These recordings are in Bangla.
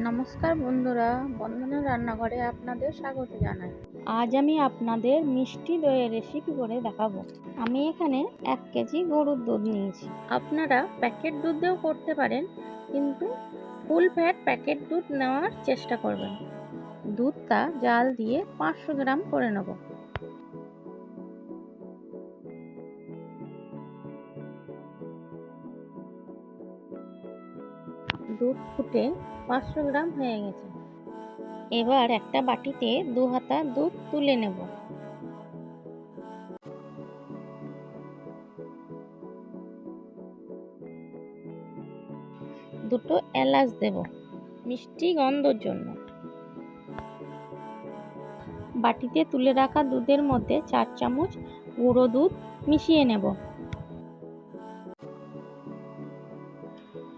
নমস্কার বন্ধুরা, বন্দনা রান্নাঘরে আপনাদের স্বাগত জানাই। আজ আমি আপনাদের মিষ্টি দইয়ের রেসিপি করে দেখাবো। আমি এখানে 1 কেজি গরুর দুধ নিয়েছি। আপনারা প্যাকেট দুধ দিয়েও করতে পারেন, কিন্তু ফুল ফ্যাট প্যাকেট দুধ নেওয়ার চেষ্টা করবেন। দুধটা জাল দিয়ে 500 গ্রাম করে নেব। দুধ ফুটে 500 গ্রাম হয়ে গেছে। এবার একটা বাটিতে 2 হাতা দুধ তুলে নেব। দুটো এলাচ দেব মিষ্টি গন্ধর জন্য। বাটিতে তুলে রাখা দুধের মধ্যে 4 চামচ গুঁড়ো দুধ মিশিয়ে নেব।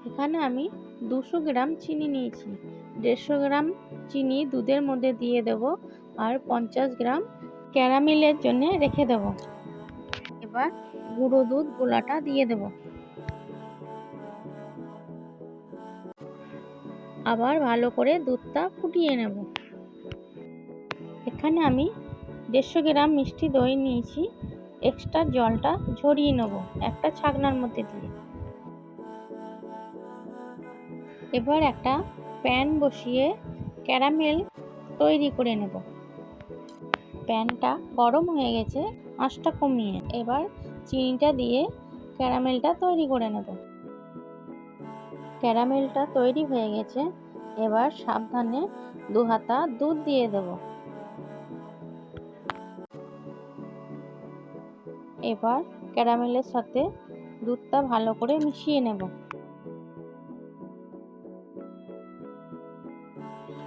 এখানে আমি 200 গ্রাম চিনি নিয়েছি। 150 গ্রাম চিনি দুধের মধ্যে দিয়ে দেব আর 50 গ্রাম ক্যারামেলের জন্য রেখে দেব। এবার গুঁড়ো দুধ গোলাটা দিয়ে দেব। আবার ভালো করে দুধটা ফুটিয়ে নেব। এখানে আমি 150 গ্রাম মিষ্টি দই নিয়েছি। এক্সট্রা জলটা ঝরিয়ে নেব একটা ছাকনার মধ্যে দিয়ে। এবার একটা প্যান বসিয়ে ক্যারামেল তৈরি করে নেব। প্যানটা গরম হয়ে গেছে, আঁচটা কমিয়ে এবার চিনিটা দিয়ে ক্যারামেলটা তৈরি করে নেব। ক্যারামেলটা তৈরি হয়ে গেছে। এবার সাবধানে 2 হাতা দুধ দিয়ে দেব। এবার ক্যারামেলের সাথে দুধটা ভালো করে মিশিয়ে নেব।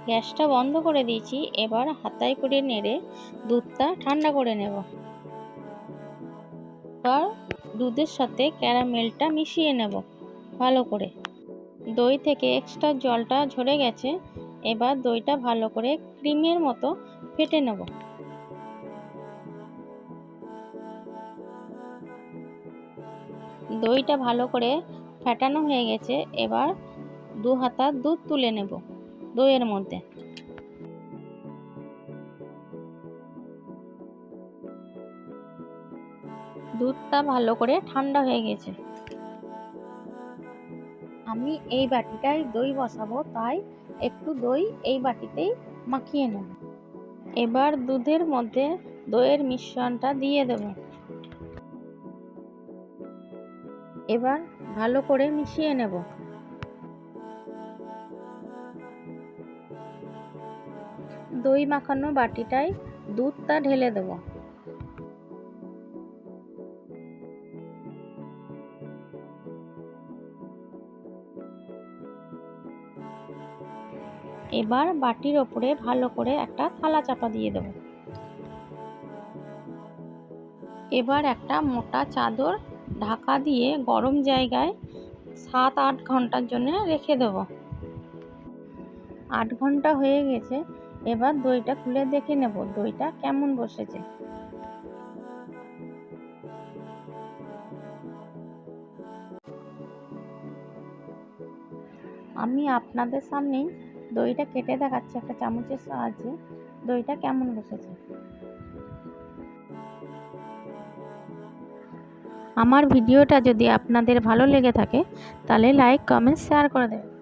গ্যাসটা বন্ধ করে দিয়েছি। এবার হাতায় করে নেড়ে দুধটা ঠান্ডা করে নেব। এবার দুধের সাথে ক্যারামেলটা মিশিয়ে নেব ভালো করে। দই থেকে এক্সট্রা জলটা ঝরে গেছে। এবার দইটা ভালো করে ক্রিমের মতো ফেটে নেব। দইটা ভালো করে ফেটানো হয়ে গেছে। এবার 2 হাতা দুধ তুলে নেব দইয়ের মধ্যে। দুধটা ভালো করে ঠান্ডা হয়ে গেছে। আমি এই বাটিটায় দই বসাবো, তাই একটু দই এই বাটিতেই মাখিয়ে নেব। এবার দুধের মধ্যে দইয়ের মিশ্রণটা দিয়ে দেব। এবার ভালো করে মিশিয়ে নেব। দই মাখানো বাটিটায় দুধটা ঢেলে দেব। এবার বাটির ওপরে ভালো করে একটা থালা চাপা দিয়ে দেব। এবার একটা মোটা চাদর ঢাকা দিয়ে গরম জায়গায় 7-8 ঘন্টার জন্য রেখে দেব। 8 ঘন্টা হয়ে গেছে। এবার দইটা খুলে দেখে নেব দইটা কেমন বসেছে। আমি আপনাদের সামনেই দইটা কেটে দেখাচ্ছি একটা চামচের সাহায্যে দইটা কেমন বসেছে। আমার ভিডিওটা যদি আপনাদের ভালো লেগে থাকে তাহলে লাইক, কমেন্ট, শেয়ার করে দেবেন।